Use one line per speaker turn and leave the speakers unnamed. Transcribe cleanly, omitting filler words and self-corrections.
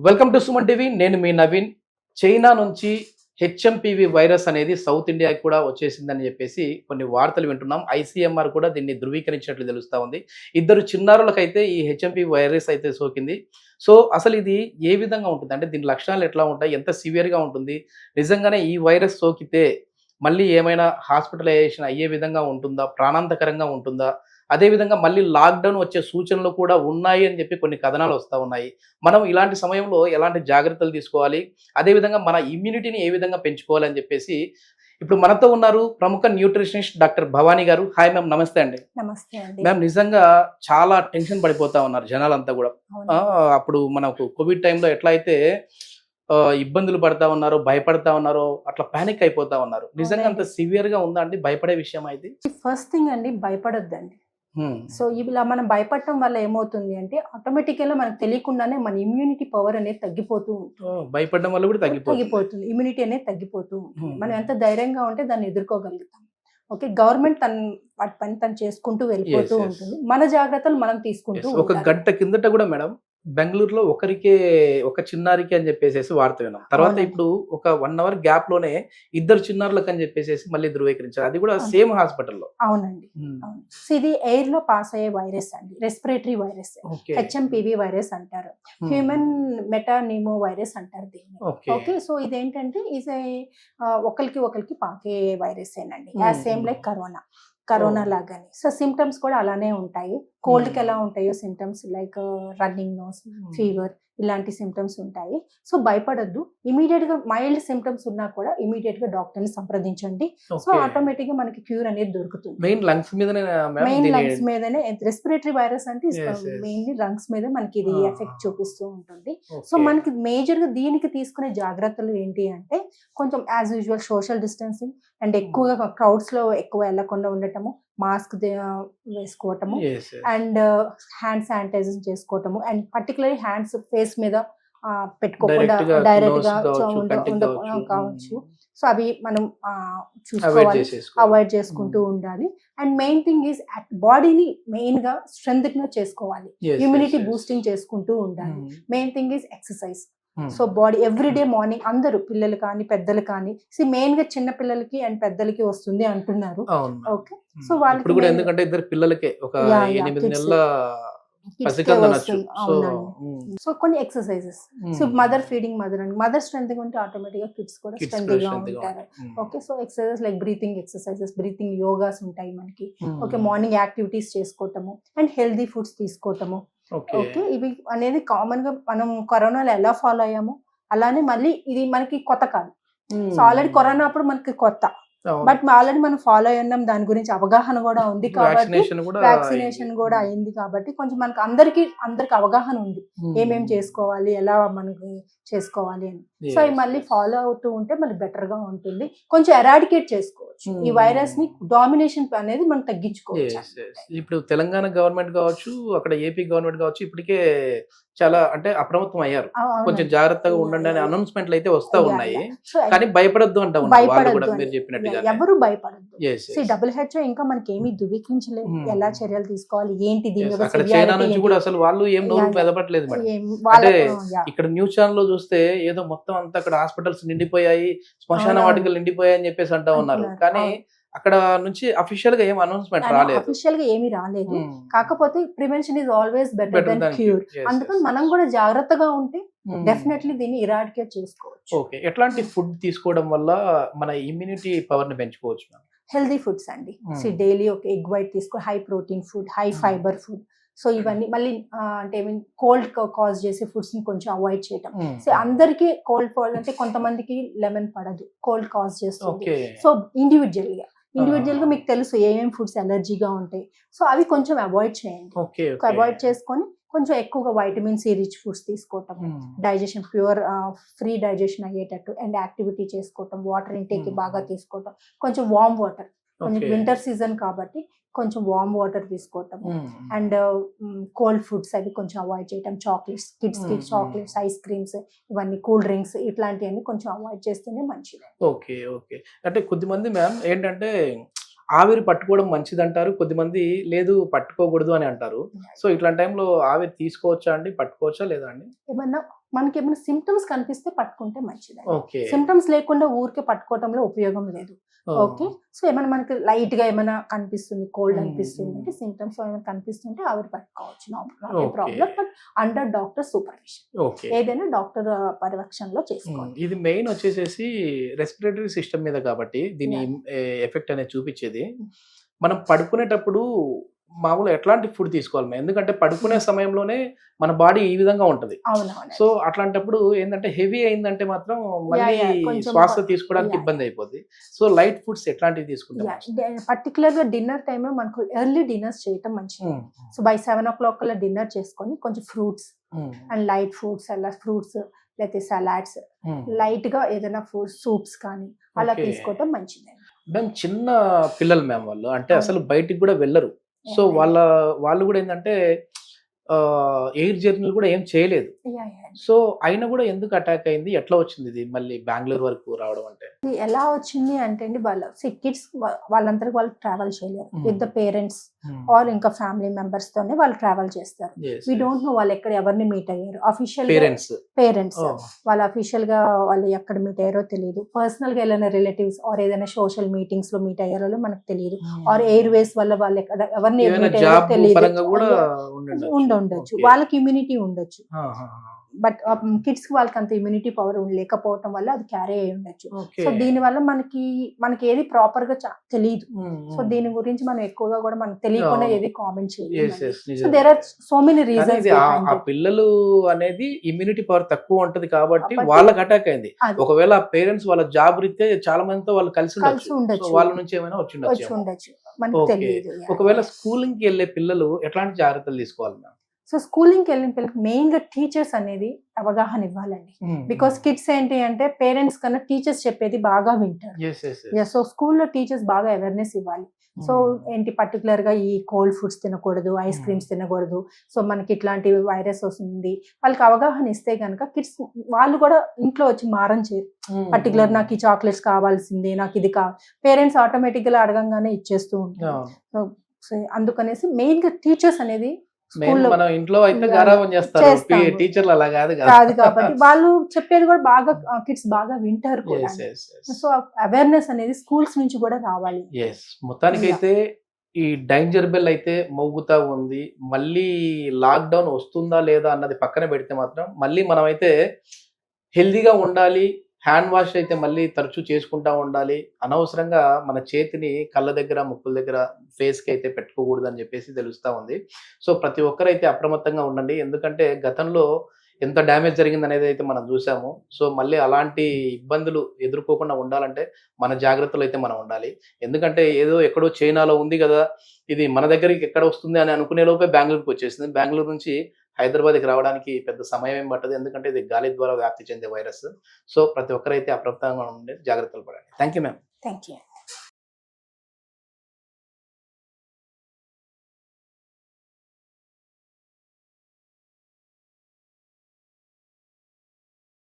Welcome to Suman TV. నేను మీ Naveen. China నుంచి HMPV virus అనేది సౌత్ ఇండియాకి కూడా వచ్చేసిందని చెప్పేసి కొన్ని వార్తలు వింటున్నాం. ఐసీఎంఆర్ కూడా దీన్ని ధృవీకరించినట్లు తెలుస్తా ఉంది. ఇద్దరు చిన్నారులకైతే ఈ హెచ్ఎంపివి వైరస్ అయితే సోకింది. సో అసలు ఇది ఏ విధంగా ఉంటుంది, అంటే దీని లక్షణాలు ఎట్లా ఉంటాయి, ఎంత సివియర్గా ఉంటుంది, నిజంగానే ఈ వైరస్ సోకితే మళ్ళీ ఏమైనా హాస్పిటలైజేషన్ అయ్యే విధంగా ఉంటుందా, ప్రాణాంతకరంగా ఉంటుందా, అదేవిధంగా మళ్ళీ లాక్డౌన్ వచ్చే సూచనలు కూడా ఉన్నాయి అని చెప్పి కొన్ని కథనాలు వస్తూ ఉన్నాయి. మనం ఇలాంటి సమయంలో ఎలాంటి జాగ్రత్తలు తీసుకోవాలి, అదేవిధంగా మన ఇమ్యూనిటీని ఏ విధంగా పెంచుకోవాలి అని చెప్పేసి ఇప్పుడు మనతో ఉన్నారు ప్రముఖ న్యూట్రిషనిస్ట్ డాక్టర్ భవానీ గారు. హాయ్ మ్యామ్, నమస్తే అండి.
నమస్తే అండి.
మ్యామ్, నిజంగా చాలా టెన్షన్ పడిపోతా ఉన్నారు జనాలంతా కూడా. అప్పుడు మనకు కోవిడ్ టైంలో ఎట్లా అయితే ఇబ్బందులు పడతా ఉన్నారో, భయపడతా ఉన్నారో, అట్లా పానిక్ అయిపోతా ఉన్నారు. నిజంగా అంత సివియర్ గా ఉందా అండి? భయపడే విషయం అయితే
ఫస్ట్ థింగ్ అండి, భయపడొద్దండి. సో ఇలా మనం భయపడటం వల్ల ఏమవుతుంది అంటే ఆటోమేటిక్గా మనకు తెలియకుండానే మన ఇమ్యూనిటీ పవర్ అనేది తగ్గిపోతూ ఉంటుంది.
భయపడడం వల్ల కూడా తగ్గిపోతుంది.
ఇమ్యూనిటీ అనేది తగ్గిపోతూ ఉంటుంది. మనం ఎంత ధైర్యంగా ఉంటే దాన్ని ఎదుర్కోగలుగుతాం. ఓకే, గవర్నమెంట్ వాటి పని తను చేసుకుంటూ వెళ్ళిపోతూ ఉంటుంది. మన జాగ్రత్తలు మనం తీసుకుంటూ.
ఒక గంట కిందట కూడా మేడం బెంగళూరులో ఒక చిన్నారికి అని చెప్పేసి వార్త విన్నాం. తర్వాత ఇప్పుడు ఒక 1 అవర్ గ్యాప్ లోనే ఇద్దరు చిన్నారులకు అని చెప్పేసి మళ్ళీ ధృవీకరించారు. అది కూడా సేమ్ హాస్పిటల్లో.
అవునండి. సో ఇది ఎయిర్ లో పాస్ అయ్యే వైరస్ అండి, రెస్పిరేటరీ వైరస్, హెచ్ఎంపివి వైరస్ అంటారు, హ్యూమన్ మెటానిమో వైరస్ అంటారు దీన్ని. ఓకే, సో ఇదేంటంటే ఒకరికి పాకే వైరస్ ఏనండి, సేమ్ లైక్ కరోనా లాగానే. సో సిమ్టమ్స్ కూడా అలానే ఉంటాయి. కోల్డ్ కి ఎలా ఉంటాయో symptoms, like running nose, fever, ఇలాంటి సిమ్టమ్స్ ఉంటాయి. సో భయపడద్దు. ఇమీడియట్ గా మైల్డ్ సిమ్టమ్స్ ఉన్నా కూడా ఇమీడియట్ గా డాక్టర్ ని సంప్రదించండి. సో ఆటోమేటిక్ గా మనకి క్యూర్ అనేది దొరుకుతుంది.
మెయిన్ లంగ్స్
మీదనే రెస్పిరేటరీ వైరస్ అంటే మెయిన్లీ లంగ్స్ మీద మనకి ఇది ఎఫెక్ట్ చూపిస్తూ ఉంటుంది. సో మనకి మేజర్ గా దీనికి తీసుకునే జాగ్రత్తలు ఏంటి అంటే కొంచెం as usual social distancing and ఎక్కువగా క్రౌడ్స్ లో ఎక్కువ వెళ్లకుండా ఉండటము, మాస్క్ వేసుకోవటము, అండ్ హ్యాండ్ శానిటైజర్ చేసుకోవటము, అండ్ పర్టికులర్లీ హ్యాండ్స్ ఫేస్ మీద పెట్టుకోకుండా డైరెక్ట్ గా కావచ్చు. సో అవి మనం చూసుకోవాలి, అవాయిడ్ చేసుకుంటూ ఉండాలి. అండ్ మెయిన్ థింగ్ ఈజ్ బాడీని మెయిన్ గా స్ట్రెంగ్ చేసుకోవాలి, ఇమ్యూనిటీ బూస్టింగ్ చేసుకుంటూ ఉండాలి. Main thing is exercise. So body everyday morning అందరూ, పిల్లలు కానీ పెద్దలు కానీ, మెయిన్ గా చిన్న పిల్లలకి అండ్ పెద్దలకి వస్తుంది అంటున్నారు. ఓకే, సో వాళ్ళకి
ఎందుకంటే ఇద్దరు పిల్లలకే ఒక 8 నెలల
సో కొన్ని exercises. So mother feeding mother strength ఉంటే ఆటోమేటిక్ గా కిడ్స్ కూడా స్ట్రెంత్ గా ఉంటారు. Okay, so exercises like breathing exercises, breathing yogas ఉంటాయి మనకి. ఓకే, మార్నింగ్ యాక్టివిటీస్ చేసుకోవటము అండ్ హెల్దీ ఫుడ్స్ తీసుకోవటము. ఓకే, ఇవి అనేది కామన్ గా మనం కరోనాలో ఎలా ఫాలో అయ్యామో అలానే మళ్ళీ ఇది మనకి కొత్త కాదు. సో ఆల్రెడీ కరోనా అప్పుడు మనకి కొత్త, బట్ ఆల్రెడీ మనం ఫాలో అయ్యాం, దాని గురించి అవగాహన కూడా ఉంది కాబట్టి, వ్యాక్సినేషన్ కూడా అయింది కాబట్టి కొంచెం మనకి అందరికి అవగాహన ఉంది ఏమేమి చేసుకోవాలి, ఎలా మనకి చేసుకోవాలి అని. సో అవి మళ్ళీ ఫాలో అవుతూ ఉంటే మళ్ళీ బెటర్ గా ఉంటుంది. కొంచెం ఎరాడికేట్ చేసుకోవచ్చు ఈ వైరస్ ని, డామినేషన్ అనేది మనం తగ్గించుకోవచ్చు.
ఇప్పుడు తెలంగాణ గవర్నమెంట్ కావచ్చు, అక్కడ ఏపీ గవర్నమెంట్ కావచ్చు, ఇప్పటికే చాలా అంటే అప్రమత్తం అయ్యారు. కొంచెం జాగ్రత్తగా ఉండండి అనే అనౌన్స్మెంట్లు అయితే వస్తా ఉన్నాయి. కానీ భయపడొద్దు అంటారు మీరు చెప్పినట్టుగా.
ఎవరు భయపడద్దు. WHO ఇంకా మనకి ఏమీ ధృవీకరించలేదు ఎలా చర్యలు తీసుకోవాలి ఏంటి.
చైనా నుంచి కూడా అసలు వాళ్ళు ఏం నోరు మెదపట్లేదు. అంటే ఇక్కడ న్యూస్ ఛానల్ లో చూస్తే ఏదో మొత్తం అంతా అక్కడ హాస్పిటల్స్ నిండిపోయాయి, శ్మశాన వాటికలు నిండిపోయాయి అని చెప్పేసి అంటా ఉన్నారు. కానీ అక్కడ నుంచి అఫీషియల్ గా ఏం అనౌన్స్మెంట్ రాలేదు.
అఫీషియల్ గా ఏమీ రాలేదు. కాకపోతే prevention is always better then cure. అందుకని మనం కూడా జాగ్రత్తగా ఉంటే డెఫినెట్లీ దీన్ని ఇరాడికేట్ చేసుకోవచ్చు.
ఓకే, ఎట్లాంటి ఫుడ్ తీసుకోవడం వల్ల మన ఇమ్యూనిటీ పవర్ ని పెంచుకోవచ్చు?
హెల్దీ ఫుడ్స్ అండి. డైలీ ఒక ఎగ్ వైట్ తీసుకో, high protein food, high fibre food. So ఇవన్నీ మళ్ళీ అంటే కోల్డ్ కాజ్ చేసే ఫుడ్స్ ని కొంచెం అవాయిడ్ చేయటం. సో అందరికి కోల్డ్ అంటే కొంతమందికి లెమన్ పడదు, కోల్డ్ కాజ్ చేస్తుంది. సో ఇండివిజువల్ గా మీకు తెలుసు ఏమేమి ఫుడ్స్ ఎలర్జీగా ఉంటాయి. సో అవి కొంచెం అవాయిడ్ చేయండి. అవాయిడ్ చేసుకొని కొంచెం ఎక్కువగా వైటమిన్ సి రిచ్ ఫుడ్స్ తీసుకోవటం, డైజెషన్ ప్యూర్ ఫ్రీ డైజెషన్ అయ్యేటట్టు అండ్ యాక్టివిటీ చేసుకోవటం, వాటర్ ఇంటేక్ బాగా తీసుకోవటం, కొంచెం వార్మ్ వాటర్, కొంచెం వింటర్ సీజన్ కాబట్టి కొంచెం వార్మ్ వాటర్ తీసుకోవటం అండ్ కోల్డ్ ఫుడ్స్ అవి కొంచెం అవాయిడ్ చేయటం. చాక్లెట్స్, కిడ్స్ కి చాక్లెట్స్, ఐస్ క్రీమ్స్, ఇవన్నీ కూల్ డ్రింక్స్ ఇట్లాంటివన్నీ కొంచెం అవాయిడ్ చేస్తేనే మంచిది.
ఓకే, అంటే కొద్దిమంది మ్యామ్ ఏంటంటే ఆవిరి పట్టుకోవడం మంచిది అంటారు, కొద్దిమంది లేదు పట్టుకోకూడదు అని అంటారు. సో ఇట్లాంటి టైంలో ఆవిరి తీసుకోవచ్చా అండి, పట్టుకోవచ్చా లేదా అండి?
ఏమన్నా మనకి ఏమైనా సిమ్టమ్స్ కనిపిస్తే పట్టుకుంటే మంచిది.
ఓకే.
సిమ్టమ్స్ లేకుండా ఊరికే పట్టుకోవడంలో ఉపయోగం లేదు. ఓకే. సో ఏమైనా మనకి లైట్ గా ఏమైనా కనిపిస్తుంది, కోల్డ్ అనిపిస్తుంది అంటే సిమ్టమ్స్ ఏమైనా కనిపిస్తుంటే ఆవిడ పట్టుకోవచ్చు, not problem. But under doctor supervision,
okay.
ఏదైనా డాక్టర్ పర్యవేక్షణలో చేసుకోవాలి.
ఇది మెయిన్ వచ్చేసేసి రెస్పిరేటరీ సిస్టమ్ మీద కాబట్టి దీని ఎఫెక్ట్ అనేది చూపించేది. మనం పడుకునేటప్పుడు మామూలు ఎట్లాంటి ఫుడ్ తీసుకోవాలి మేము? ఎందుకంటే పడుకునే సమయంలోనే మన బాడీ ఈ విధంగా ఉంటది. సో అట్లాంటప్పుడు ఏంటంటే హెవీ అయిందంటే మాత్రం మళ్ళీ శ్వాస తీసుకోవడానికి ఇబ్బంది అయిపోద్ది. సో లైట్ ఫుడ్స్ ఎట్లాంటివి తీసుకుంటాం?
పర్టికులర్ గా డిన్నర్ టైమ్ లో మనకు ఎర్లీ డిన్నర్స్ చేయటం మంచిది. సో బై 7 o'clock కల్లా డిన్నర్ చేసుకొని కొంచెం ఫ్రూట్స్ అండ్ లైట్ ఫుడ్స్, అలా ఫ్రూట్స్ లేకపోతే సలాడ్స్, లైట్ గా ఏదైనా ఫుడ్ సూప్స్ కానీ అలా తీసుకోవటం మంచిది.
మేము చిన్న పిల్లలు మేము, వాళ్ళు అంటే అసలు బయటికి కూడా వెళ్ళరు. సో వాళ్ళు కూడా ఏంటంటే ఎయిర్ జర్నీలు కూడా ఏం చేయలేదు. సో అయినా కూడా ఎందుకు అటాక్ అయింది, ఎట్లా వచ్చింది ఇది మళ్ళీ బెంగళూరు వరకు రావడం? అంటే
ఎలా వచ్చింది అంటే అండి, వాళ్ళ కిడ్స్ వాళ్ళందరికీ వాళ్ళు ట్రావెల్ చేయలేరు విత్ ద పేరెంట్స్ ఆర్ ఇంకా ఫ్యామిలీ మెంబర్స్ తోనే వాళ్ళు ట్రావెల్ చేస్తారు. వి డోంట్ నో వాళ్ళు ఎక్కడ ఎవరిని మీట్ అయ్యారు. అఫీషియల్ పేరెంట్స్ వాళ్ళు అఫీషియల్ గా వాళ్ళు ఎక్కడ మీట్ అయ్యారో తెలియదు. పర్సనల్ గా ఏదైనా రిలేటివ్స్ ఆర్ ఏదైనా సోషల్ మీటింగ్స్ లో మీట్ అయ్యారో మనకు తెలియదు. ఆర్ ఎయిర్ వేస్ వల్ల వాళ్ళు ఎక్కడ ఎవరిని మీట్ అయ్యారో తెలియదు, ఉండొచ్చు. వాళ్ళకి ఇమ్యూనిటీ ఉండొచ్చు. బట్ కిడ్స్ కి వాళ్ళకి అంత ఇమ్యూనిటీ పవర్ లేకపోవటం వల్ల అది క్యారీ అయి ఉండొచ్చు. సో దీని వల్ల మనకి ఏది ప్రాపర్ గా తెలియదు. సో దీని గురించి మనం ఎక్కువగా కూడా మనకు తెలియకుండా ఏది కామెంట్ చేయలేదు. So there are so many reasons.
ఆ పిల్లలు అనేది ఇమ్యూనిటీ పవర్ తక్కువ ఉంటది కాబట్టి వాళ్ళకి అటాక్ అయింది. ఒకవేళ పేరెంట్స్ వాళ్ళ జాబ్ రీత్యా చాలా మందితో వాళ్ళు కలిసి ఉండొచ్చు, వాళ్ళ నుంచి ఏమైనా వచ్చి ఉండొచ్చు. ఒకవేళ స్కూలింగ్ కి వెళ్ళే పిల్లలు ఎట్లాంటి జాగ్రత్తలు తీసుకోవాలి?
సో స్కూలింగ్కి వెళ్ళిన పిల్లలకి మెయిన్ గా టీచర్స్ అనేది అవగాహన ఇవ్వాలండి. బికాస్ కిడ్స్ ఏంటి అంటే పేరెంట్స్ కన్నా టీచర్స్ చెప్పేది బాగా వింటారు. సో స్కూల్లో టీచర్స్ బాగా అవేర్నెస్ ఇవ్వాలి. సో ఏంటి పర్టికులర్ గా ఈ కోల్డ్ ఫుడ్స్ తినకూడదు, ఐస్ క్రీమ్స్ తినకూడదు, సో మనకి ఇట్లాంటి వైరస్ వస్తుంది, వాళ్ళకి అవగాహన ఇస్తే కనుక కిడ్స్ వాళ్ళు కూడా ఇంట్లో వచ్చి మారం చేయరు. పర్టికులర్ నాకు ఈ చాక్లెట్స్ కావాల్సిందే, నాకు ఇది పేరెంట్స్ ఆటోమేటిక్ గా అడగంగానే ఇచ్చేస్తూ ఉంటారు. సో అందుకనేసి మెయిన్ గా టీచర్స్ అనేది
మనం ఇంట్లో అయితే గారాబం చేస్తారు, టీచర్లు అలా కాదు
కాబట్టి వాళ్ళు చెప్పేది కూడా బాగా కిడ్స్ బాగా వింటారు కూడా. సో అవేర్నెస్ అనేది స్కూల్స్ నుంచి కూడా రావాలి.
మొత్తానికైతే ఈ డేంజర్ బెల్ అయితే మోగుతా ఉంది. మళ్ళీ లాక్ డౌన్ వస్తుందా లేదా అన్నది పక్కన పెడితే మాత్రం మళ్ళీ మనం అయితే హెల్దీగా ఉండాలి. హ్యాండ్ వాష్ అయితే మళ్ళీ తరచూ చేసుకుంటా ఉండాలి. అనవసరంగా మన చేతిని కళ్ళ దగ్గర, ముక్కుల దగ్గర, ఫేస్కి అయితే పెట్టుకోకూడదు అని చెప్పేసి తెలుస్తూ ఉంది. సో ప్రతి ఒక్కరైతే అప్రమత్తంగా ఉండండి. ఎందుకంటే గతంలో ఎంత డ్యామేజ్ జరిగింది అనేది అయితే మనం చూసాము. సో మళ్ళీ అలాంటి ఇబ్బందులు ఎదుర్కోకుండా ఉండాలంటే మన జాగ్రత్తలు అయితే మనం ఉండాలి. ఎందుకంటే ఏదో ఎక్కడో చైనాలో ఉంది కదా, ఇది మన దగ్గరికి ఎక్కడ వస్తుంది అని అనుకునే లోపే బెంగళూరుకి వచ్చేసింది. బెంగళూరు నుంచి హైదరాబాద్కి రావడానికి పెద్ద సమయం ఏం పట్టదు, ఎందుకంటే ఇది గాలి ద్వారా వ్యాప్తి చెందే వైరస్. సో ప్రతి ఒక్కరైతే అప్రమత్తంగా ఉండే జాగ్రత్తలు పడండి. Thank you ma'am.
Thank you.